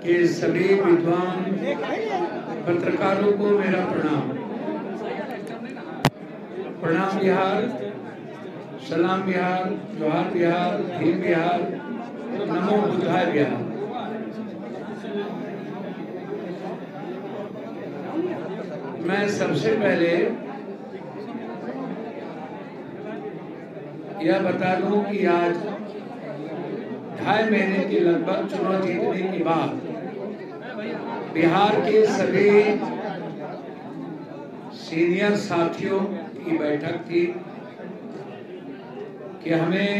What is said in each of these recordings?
के सभी विद्वान पत्रकारों को मेरा प्रणाम। प्रणाम बिहार, सलाम बिहार, जोहार बिहार, भीम बिहार, नमो बुद्धाय बिहार। मैं सबसे पहले यह बता दूं कि आज 2.5 महीने के लगभग चुनाव जीतने के बाद बिहार के सभी सीनियर साथियों की बैठक थी कि हमें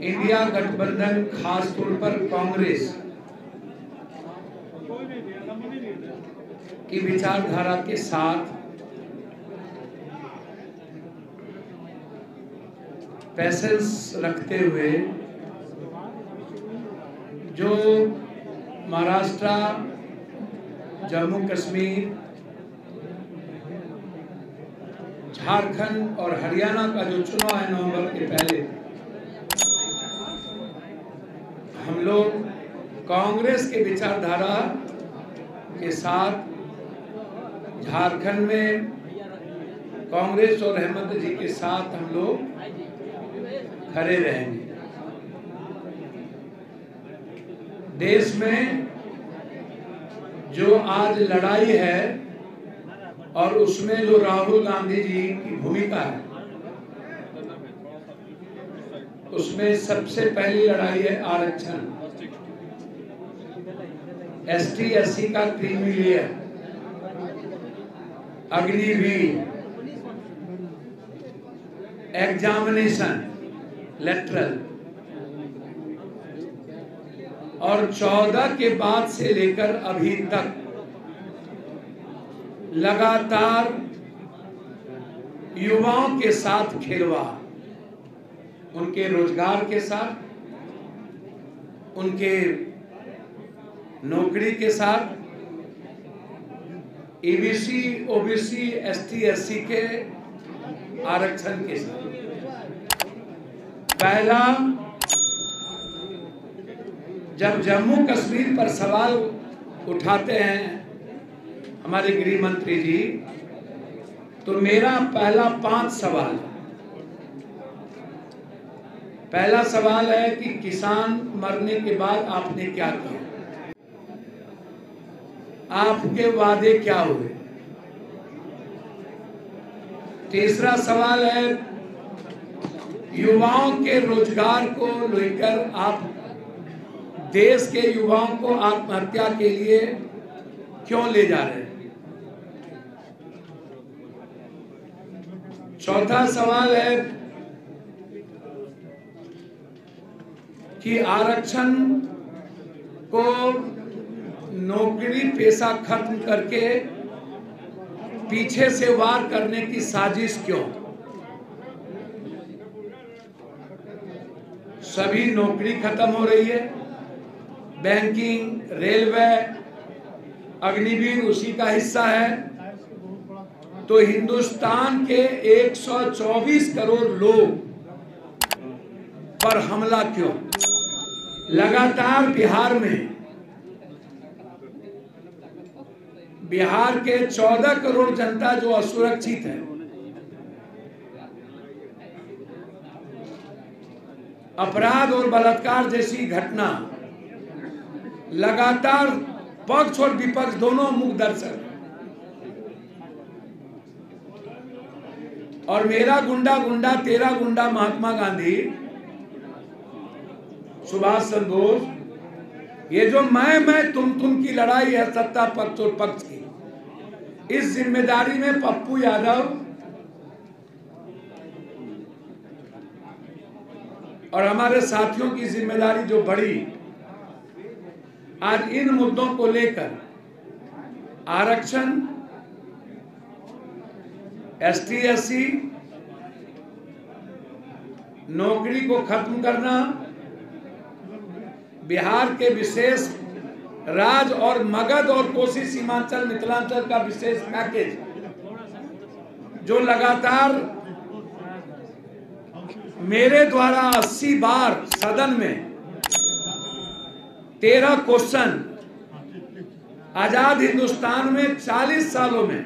इंडिया गठबंधन, खास तौर पर कांग्रेस की विचारधारा के साथ पैसेंस रखते हुए जो महाराष्ट्र, जम्मू कश्मीर, झारखंड और हरियाणा का जो चुनाव है नवंबर के पहले, हम लोग कांग्रेस के विचारधारा के साथ झारखंड में कांग्रेस और हेमंत जी के साथ हम लोग खड़े रहेंगे। देश में जो आज लड़ाई है और उसमें जो राहुल गांधी जी की भूमिका है, उसमें सबसे पहली लड़ाई है आरक्षण। एसटी एससी का creamy layer, Agniveer, examination, lateral, और 14 के बाद से लेकर अभी तक लगातार युवाओं के साथ खिलवाड़, उनके रोजगार के साथ, उनके नौकरी के साथ, ईबीसी, ओबीसी, एसटी एससी के आरक्षण के साथ। पहला, जब जम्मू कश्मीर पर सवाल उठाते हैं हमारे गृह मंत्री जी, तो मेरा पहला 5 सवाल। पहला सवाल है कि किसान मरने के बाद आपने क्या किया, आपके वादे क्या हुए। तीसरा सवाल है युवाओं के रोजगार को लेकर आप देश के युवाओं को आत्महत्या के लिए क्यों ले जा रहे हैं। चौथा सवाल है कि आरक्षण को नौकरी पेशा खत्म करके पीछे से वार करने की साजिश क्यों। सभी नौकरी खत्म हो रही है, बैंकिंग, रेलवे, अग्निवीर उसी का हिस्सा है, तो हिंदुस्तान के 124 करोड़ लोग पर हमला क्यों। लगातार बिहार के 14 करोड़ जनता जो असुरक्षित है, अपराध और बलात्कार जैसी घटना, लगातार पक्ष और विपक्ष दोनों मुख दर्शक, और मेरा गुंडा गुंडा तेरा गुंडा महात्मा गांधी, सुभाष चंद्र बोस, ये जो मैं तुम की लड़ाई है सत्ता पक्ष और पक्ष की, इस जिम्मेदारी में पप्पू यादव और हमारे साथियों की जिम्मेदारी जो बढ़ी, आज इन मुद्दों को लेकर आरक्षण, एसटी एससी, नौकरी को खत्म करना, बिहार के विशेष राज्य और मगध और कोसी सीमांचल मिथिलांचल का विशेष पैकेज जो लगातार मेरे द्वारा 80 बार सदन में 13 क्वेश्चन आजाद हिंदुस्तान में 40 सालों में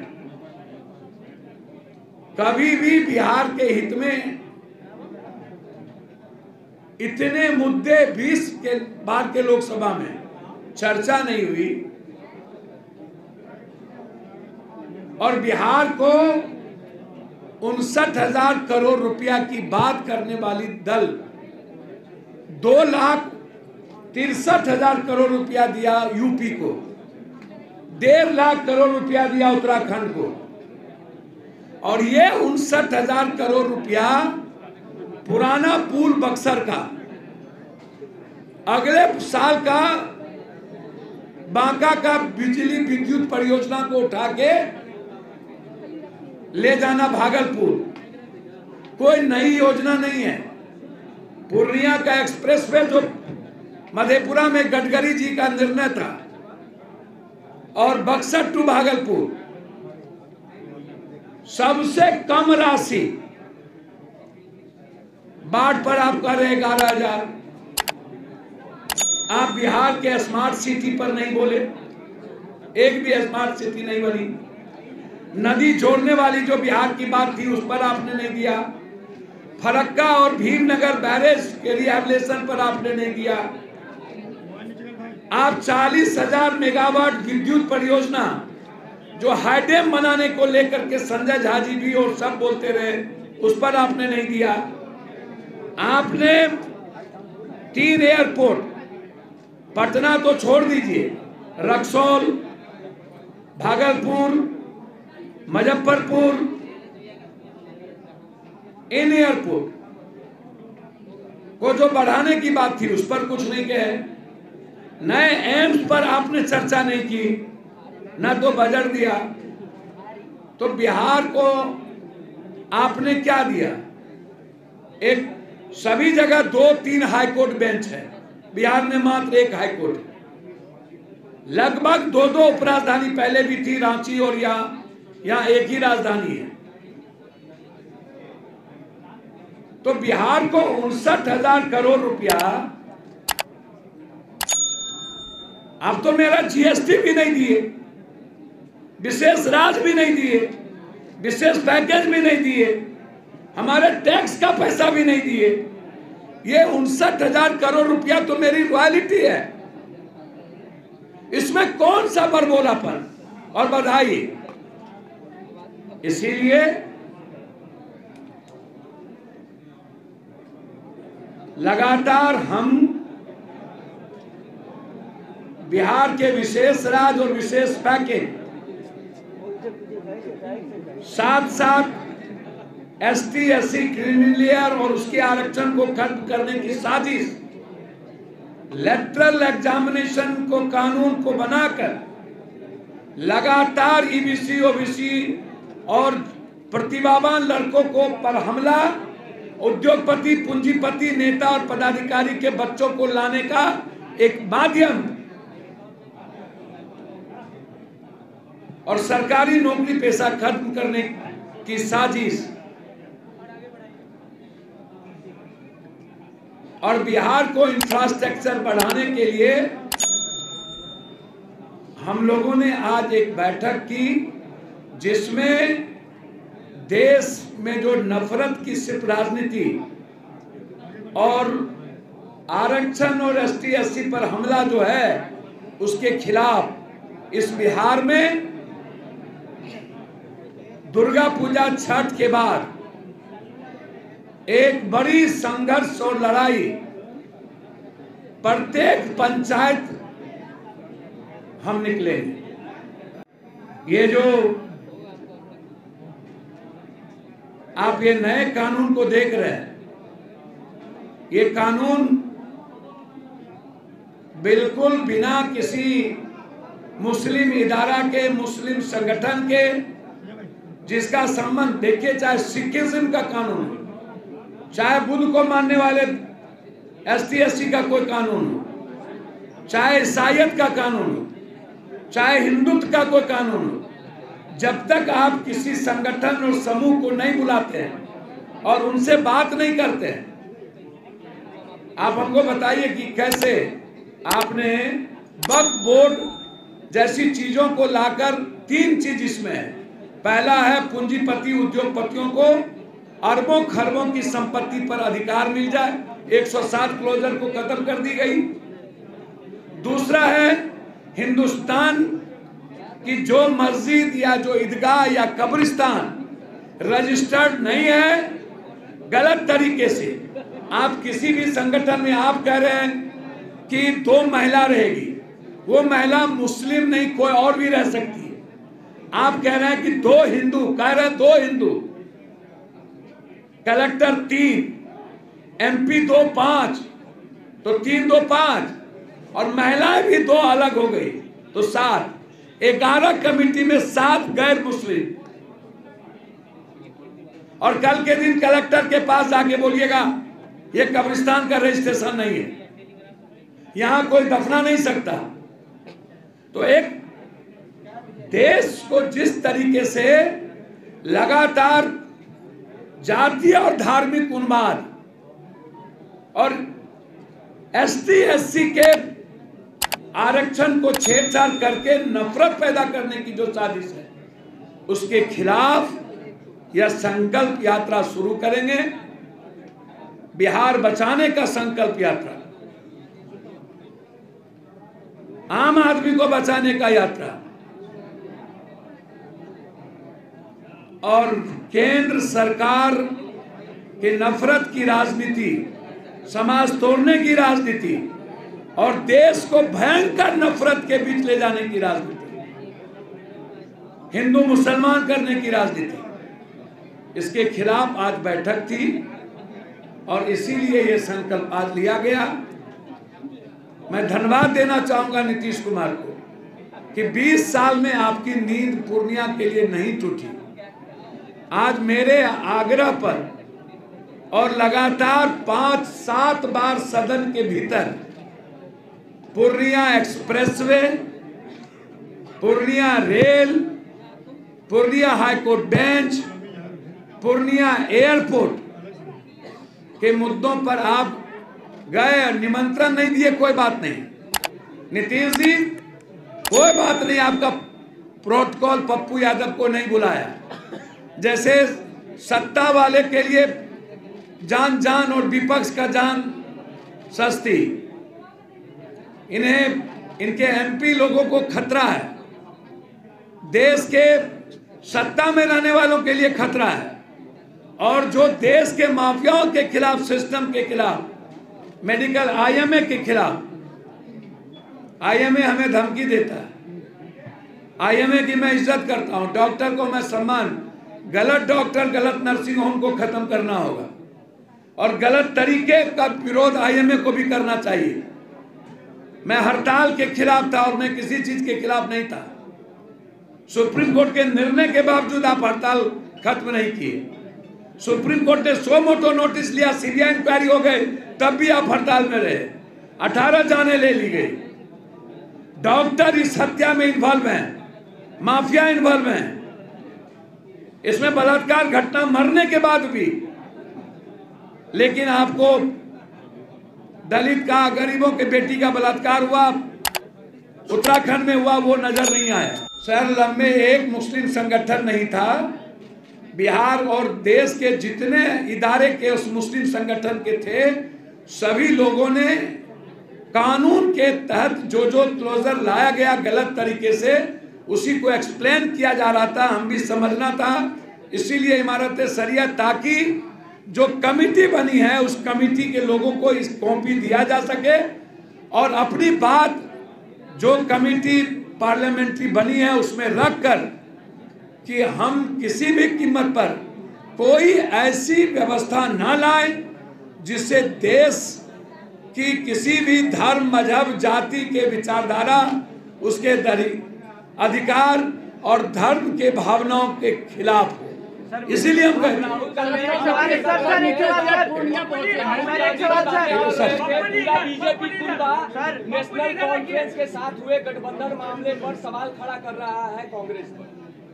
कभी भी बिहार के हित में इतने मुद्दे 20 के बार के लोकसभा में चर्चा नहीं हुई और बिहार को 59,000 करोड़ रुपया की बात करने वाली दल 2,63,000 करोड़ रुपया दिया यूपी को, 1.5 लाख करोड़ रुपया दिया उत्तराखंड को और ये 59,000 करोड़ रुपया पुराना पुल बक्सर का अगले साल का बांका का बिजली विद्युत परियोजना को उठा के ले जाना भागलपुर, कोई नई योजना नहीं है। पूर्णिया का एक्सप्रेसवे जो मधेपुरा में गडकरी जी का निर्णय था और बक्सर टू भागलपुर सबसे कम राशि बाढ़ पर आप कर रहे 11,000। आप बिहार के स्मार्ट सिटी पर नहीं बोले, एक भी स्मार्ट सिटी नहीं बनी। नदी जोड़ने वाली जो बिहार की बात थी उस पर आपने नहीं दिया। फरक्का और भीमनगर बैरेज के रिहैबिलिटेशन पर आपने नहीं दिया। आप 40,000 मेगावाट विद्युत परियोजना जो हाईडेम बनाने को लेकर के संजय झा जी भी और सब बोलते रहे, उस पर आपने नहीं दिया। आपने 3 एयरपोर्ट, पटना तो छोड़ दीजिए, रक्सौल, भागलपुर, मुजफ्फरपुर, इन एयरपोर्ट को जो बढ़ाने की बात थी उस पर कुछ नहीं कहे। नए एम्स पर आपने चर्चा नहीं की, न तो बजट दिया। तो बिहार को आपने क्या दिया? एक सभी जगह 2-3 हाईकोर्ट बेंच है, बिहार में मात्र 1 हाईकोर्ट है। लगभग 2-2 उपराजधानी पहले भी थी, रांची और यहाँ एक ही राजधानी है। तो बिहार को 59,000 करोड़ रुपया, आप तो मेरा जीएसटी भी नहीं दिए, विशेष राज भी नहीं दिए, विशेष पैकेज भी नहीं दिए, हमारे टैक्स का पैसा भी नहीं दिए। ये 59,000 करोड़ रुपया तो मेरी रॉयल्टी है, इसमें कौन सा बरबोलापन और बधाई। इसीलिए लगातार हम बिहार के विशेष राज और विशेष पैकेज, साथ साथ एसटी एससी क्रिमिनल और उसके आरक्षण को खत्म करने की साजिश, लेटरल एग्जामिनेशन को कानून को बनाकर लगातार ईबीसी ओबीसी और प्रतिभावान लड़कों को पर हमला, उद्योगपति पूंजीपति नेता और पदाधिकारी के बच्चों को लाने का एक माध्यम और सरकारी नौकरी पेशा खत्म करने की साजिश। और बिहार को इंफ्रास्ट्रक्चर बढ़ाने के लिए हम लोगों ने आज एक बैठक की जिसमें देश में जो नफरत की सिर्फ राजनीति और आरक्षण और एसटी एससी पर हमला जो है उसके खिलाफ इस बिहार में दुर्गा पूजा छठ के बाद एक बड़ी संघर्ष और लड़ाई प्रत्येक पंचायत हम निकलेंगे। ये जो आप ये नए कानून को देख रहे हैं, ये कानून बिल्कुल बिना किसी मुस्लिम इदारा के, मुस्लिम संगठन के जिसका संबंध, देखिए चाहे सिखिज्म का कानून हो, चाहे बुद्ध को मानने वाले एसटी एससी का कोई कानून हो, चाहे ईसाईयत का कानून हो, चाहे हिंदुत्व का कोई कानून हो, जब तक आप किसी संगठन और समूह को नहीं बुलाते हैं और उनसे बात नहीं करते हैं, आप हमको बताइए कि कैसे आपने वक्फ बोर्ड जैसी चीजों को लाकर 3 चीज इसमें है। पहला है पूंजीपति उद्योगपतियों को अरबों खरबों की संपत्ति पर अधिकार मिल जाए, 107 क्लोजर को खत्म कर दी गई। दूसरा है हिंदुस्तान की जो मस्जिद या जो ईदगाह या कब्रिस्तान रजिस्टर्ड नहीं है, गलत तरीके से आप किसी भी संगठन में आप कह रहे हैं कि 2 महिला रहेगी, वो महिला मुस्लिम नहीं कोई और भी रह सकती है। आप कह रहे हैं कि 2 हिंदू, कह रहे हैं 2 हिंदू, कलेक्टर 3, MP 2 5, तो 3 2 5 और महिलाएं भी 2 अलग हो गई तो 7, 11 कमेटी में 7 गैर मुस्लिम। और कल के दिन कलेक्टर के पास जाके बोलिएगा ये कब्रिस्तान का रजिस्ट्रेशन नहीं है, यहां कोई दफना नहीं सकता। तो एक देश को जिस तरीके से लगातार जातीय और धार्मिक उन्माद और ST SC के आरक्षण को छेड़छाड़ करके नफरत पैदा करने की जो साजिश है, उसके खिलाफ यह संकल्प यात्रा शुरू करेंगे। बिहार बचाने का संकल्प यात्रा, आम आदमी को बचाने का यात्रा, और केंद्र सरकार की नफरत की राजनीति, समाज तोड़ने की राजनीति और देश को भयंकर नफरत के बीच ले जाने की राजनीति, हिंदू मुसलमान करने की राजनीति, इसके खिलाफ आज बैठक थी और इसीलिए ये संकल्प आज लिया गया। मैं धन्यवाद देना चाहूंगा नीतीश कुमार को कि 20 साल में आपकी नींद पूर्णिया के लिए नहीं टूटी। आज मेरे आग्रह पर और लगातार 5-7 बार सदन के भीतर Purnia expressway, Purnia rail, Purnia high court bench, Purnia airport के मुद्दों पर आप गए, निमंत्रण नहीं दिए, कोई बात नहीं। नीतीश जी कोई बात नहीं, आपका प्रोटोकॉल पप्पू यादव को नहीं बुलाया। जैसे सत्ता वाले के लिए जान जान और विपक्ष का जान सस्ती, इन्हें इनके MP लोगों को खतरा है, देश के सत्ता में रहने वालों के लिए खतरा है। और जो देश के माफियाओं के खिलाफ, सिस्टम के खिलाफ, मेडिकल IMA के खिलाफ, IMA हमें धमकी देता है। IMA की मैं इज्जत करता हूं, डॉक्टर को मैं सम्मान, गलत डॉक्टर गलत नर्सिंग होम को खत्म करना होगा और गलत तरीके का विरोध IMA को भी करना चाहिए। मैं हड़ताल के खिलाफ था और मैं किसी चीज के खिलाफ नहीं था। सुप्रीम कोर्ट के निर्णय के बावजूद आप हड़ताल खत्म नहीं किए। सुप्रीम कोर्ट ने 100 मोटो नोटिस लिया, CBI इंक्वायरी हो गई, तब भी आप हड़ताल में रहे। 18 जाने ले ली गई। डॉक्टर इस हत्या में इन्वॉल्व हैं, माफिया इन्वॉल्व हैं, इसमें बलात्कार घटना मरने के बाद भी। लेकिन आपको दलित का, गरीबों के बेटी का बलात्कार हुआ, उत्तराखंड में हुआ, वो नजर नहीं आया। सर में एक मुस्लिम संगठन नहीं था। बिहार और देश के जितने इदारे के उस मुस्लिम संगठन के थे, सभी लोगों ने कानून के तहत जो जो क्लोजर लाया गया गलत तरीके से, उसी को एक्सप्लेन किया जा रहा था, हम भी समझना था। इसीलिए इमारत शरिया, ताकि जो कमिटी बनी है उस कमिटी के लोगों को इस कॉपी दिया जा सके और अपनी बात जो कमिटी पार्लियामेंट्री बनी है उसमें रखकर कि हम किसी भी कीमत पर कोई ऐसी व्यवस्था ना लाएं जिससे देश की किसी भी धर्म, मजहब, जाति के विचारधारा, उसके अधिकार और धर्म के भावनाओं के खिलाफ हो। इसीलिए हम कहते हैं नेशनल कॉन्फ्रेंस के साथ हुए गठबंधन मामले पर सवाल खड़ा कर रहा है कांग्रेस पर।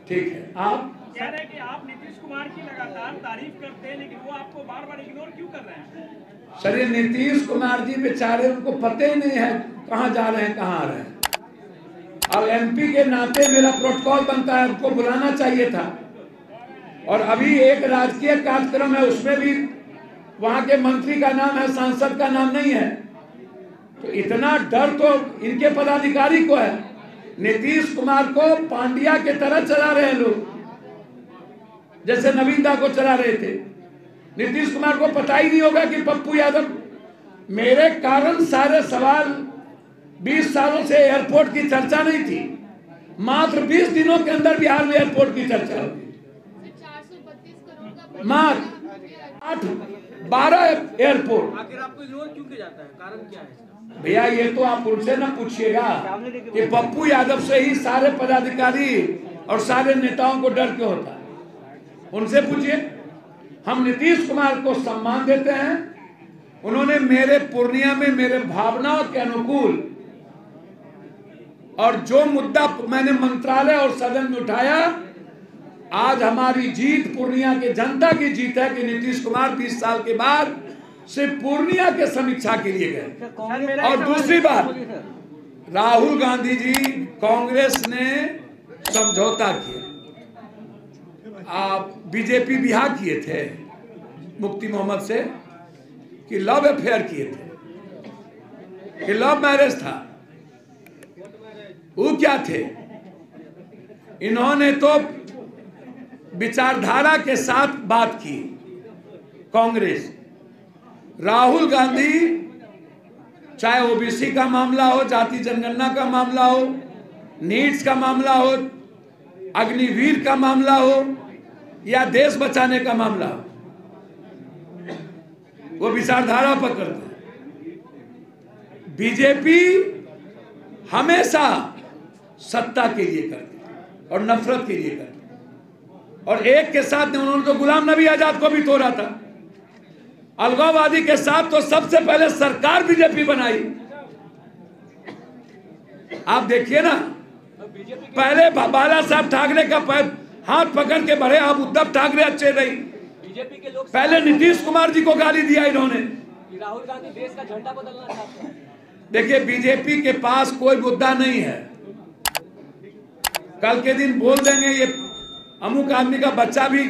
ठीक है, आप कह रहे हैं कि आप नीतीश कुमार की लगातार तारीफ करते हैं, लेकिन वो आपको बार बार इग्नोर क्यों कर रहे हैं? सर ये नीतीश कुमार जी बेचारे, उनको पता ही नहीं है कहाँ जा रहे हैं कहाँ आ रहे हैं। और एमपी के नाते मेरा प्रोटोकॉल बनता है, उनको बुलाना चाहिए था। और अभी एक राजकीय कार्यक्रम है, उसमें भी वहां के मंत्री का नाम है, सांसद का नाम नहीं है। तो इतना डर तो इनके पदाधिकारी को है। नीतीश कुमार को पांड्या के तरह चला रहे हैं लोग, जैसे नवीन दा को चला रहे थे। नीतीश कुमार को पता ही नहीं होगा कि पप्पू यादव मेरे कारण सारे सवाल 20 सालों से एयरपोर्ट की चर्चा नहीं थी, मात्र 20 दिनों के अंदर बिहार में एयरपोर्ट की चर्चा होगी। मात्र 8-12 एयरपोर्ट। आखिर आपको इग्नोर क्यों किया जाता है, कारण क्या है? भैया ये तो आप उनसे ना पूछिएगा कि पप्पू यादव से ही सारे पदाधिकारी और सारे नेताओं को डर क्यों होता है, उनसे पूछिए। हम नीतीश कुमार को सम्मान देते हैं। उन्होंने मेरे पूर्णिया में मेरे भावनाओं के अनुकूल और जो मुद्दा मैंने मंत्रालय और सदन में उठाया, आज हमारी जीत पूर्णिया के जनता की जीत है कि नीतीश कुमार 20 साल के बाद सिर्फ पूर्णिया के समीक्षा के लिए गए। और दूसरी बात, राहुल गांधी जी कांग्रेस ने समझौता किया, आप बीजेपी बिहार किए थे मुफ्ती मोहम्मद से कि लव अफेयर किए थे, कि लव मैरिज था। वो क्या थे? इन्होंने तो विचारधारा के साथ बात की कांग्रेस। राहुल गांधी चाहे ओबीसी का मामला हो, जाति जनगणना का मामला हो, नीट्स का मामला हो, अग्निवीर का मामला हो या देश बचाने का मामला हो, वो विचारधारा पकड़ते हैं। बीजेपी हमेशा सत्ता के लिए करती है और नफरत के लिए करती है। और एक के साथ उन्होंने तो गुलाम नबी आजाद को भी तोड़ा था। अलगाववादी के साथ तो सबसे पहले सरकार बीजेपी बनाई। आप देखिए ना, पहले बाला साहब ठाकरे का हाथ पकड़ के बढ़े, आप उद्धव ठाकरे अच्छे नहीं। बीजेपी के लोग पहले नीतीश कुमार जी को गाली दिया इन्होंने। राहुल गांधी देश का झंडा बदलना चाहते हैं। देखिए बीजेपी के पास कोई मुद्दा नहीं है। कल के दिन बोल देंगे ये अमुक आदमी का बच्चा भी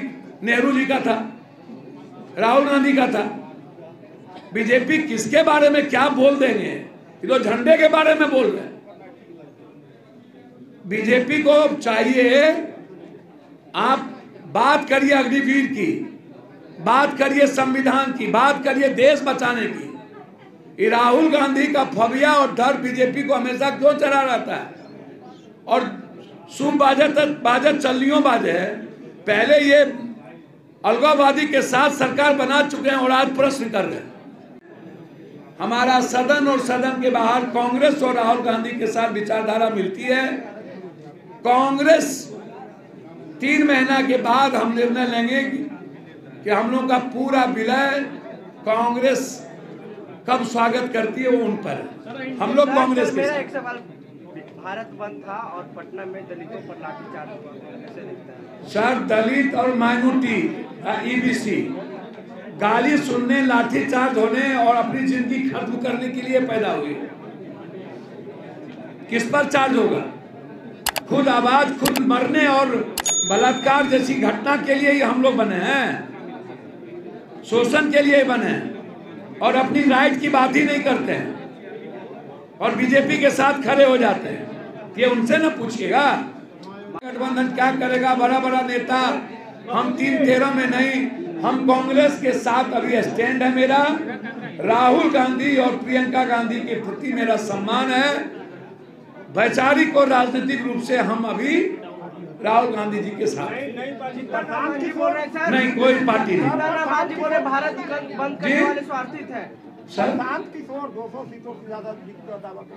नेहरू जी का था, राहुल गांधी का था। बीजेपी किसके बारे में क्या बोल देंगे? ये तो झंडे के बारे में बोल रहे हैं। बीजेपी को चाहिए आप बात करिए अग्निवीर की, बात करिए संविधान की, बात करिए देश बचाने की। ये राहुल गांधी का फबिया और डर बीजेपी को हमेशा क्यों चला रहता है? और सुब बाजत चलियों बाजे है। पहले ये अलगाववादी के साथ सरकार बना चुके हैं और आज प्रश्न कर रहे हैं। हमारा सदन और सदन के बाहर कांग्रेस और राहुल गांधी के साथ विचारधारा मिलती है। कांग्रेस 3 महीना के बाद हम निर्णय लेंगे कि हम लोग का पूरा विलय कांग्रेस कब स्वागत करती है वो उन पर है। हम लोग कांग्रेस के साथ। एक सवाल, भारत बंद था और पटना में दलितों पर लाठीचार्ज हुआ, कैसे देखते हैं? सर दलित और माइनॉरिटी ईबीसी गाली सुनने, लाठीचार्ज होने और अपनी जिंदगी खत्म करने के लिए पैदा हुए। किस पर चार्ज होगा? खुद आवाज, खुद मरने और बलात्कार जैसी घटना के लिए ही हम लोग बने हैं, शोषण के लिए बने हैं और अपनी राइट की बात ही नहीं करते हैं और बीजेपी के साथ खड़े हो जाते हैं। ये उनसे ना पूछिएगा गठबंधन क्या करेगा। बड़ा बड़ा नेता, हम 3-13 में नहीं, हम कांग्रेस के साथ अभी स्टैंड है मेरा। राहुल गांधी और प्रियंका गांधी के प्रति मेरा सम्मान है। वैचारिक और राजनीतिक रूप से हम अभी राहुल गांधी जी के साथ नहीं, कोई पार्टी नहीं। भारत बंद करने वाले स्वार्थी थे सर। 200 सीटों से ज्यादा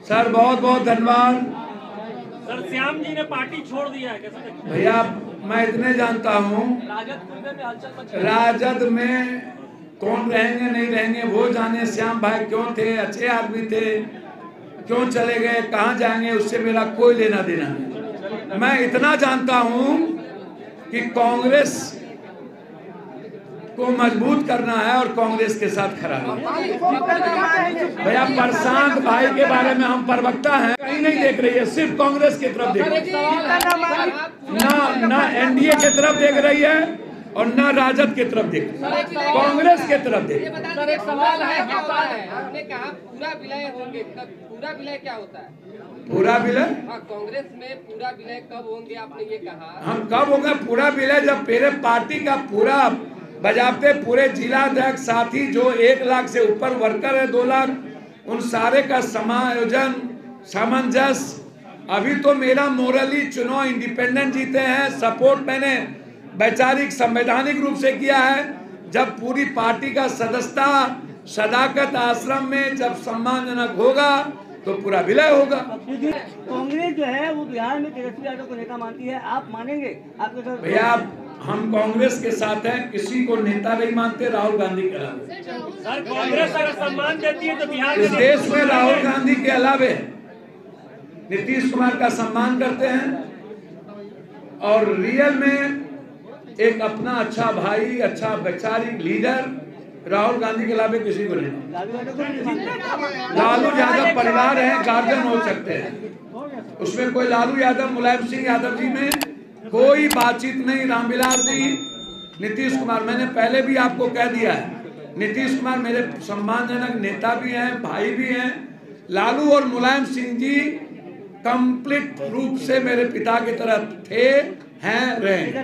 सर बहुत बहुत धन्यवाद। सर श्याम जी ने पार्टी छोड़ दिया है, कैसे देखते हैं? भैया मैं इतने जानता हूँ, राजद में कौन रहेंगे नहीं रहेंगे वो जाने। श्याम भाई क्यों थे, अच्छे आदमी थे, क्यों चले गए, कहाँ जाएंगे, उससे मेरा कोई लेना देना नहीं। मैं इतना जानता हूँ कि को मजबूत करना है और कांग्रेस के साथ खड़ा है। भैया प्रशांत भाई के बारे में हम प्रवक्ता हैं, कहीं नहीं देख रही है, सिर्फ कांग्रेस की तरफ देख रही है, ना एनडीए की तरफ देख रही है और ना राजद की तरफ देख रही है, कांग्रेस की तरफ देख रही है। सर एक सवाल है, आपने कहा पूरा विलय होंगे, पूरा विलय क्या होता है? पूरा विलय? हाँ, कांग्रेस में पूरा विलय कब होंगे आपने ये कहा? हम कब होगा पूरा विलय? जब मेरे पार्टी का पूरा बजाते पूरे जिला अध्यक्ष साथी जो 1 लाख से ऊपर वर्कर है, 2 लाख, उन सारे का समायोजन सामंजस्य। अभी तो मेरा मोरली चुनाव इंडिपेंडेंट जीते हैं, सपोर्ट मैंने वैचारिक संवैधानिक रूप से किया है। जब पूरी पार्टी का सदस्यता सदाकत आश्रम में जब सम्मानजनक होगा तो पूरा विलय होगा। कांग्रेस जो है वो बिहार में तेजस्वी यादव को नेता मानती है, आप मानेंगे? आपके साथ भैया हम कांग्रेस के साथ हैं, किसी को नेता नहीं मानते राहुल गांधी के अलावे। सर कांग्रेस अगर सम्मान देती है तो बिहार इस देश में राहुल गांधी के अलावे नीतीश कुमार का सम्मान करते हैं और रियल में एक अपना अच्छा भाई, अच्छा वैचारिक लीडर राहुल गांधी के अलावे किसी को नहीं। लालू यादव परिवार है, गार्जियन हो सकते हैं, उसमें कोई लालू यादव मुलायम सिंह यादव जी में कोई बातचीत नहीं। रामविलास जी, नीतीश कुमार, मैंने पहले भी आपको कह दिया है, नीतीश कुमार मेरे सम्मानजनक नेता भी हैं, भाई भी हैं। लालू और मुलायम सिंह जी कंप्लीट रूप से मेरे पिता की तरह थे, हैं, रहे।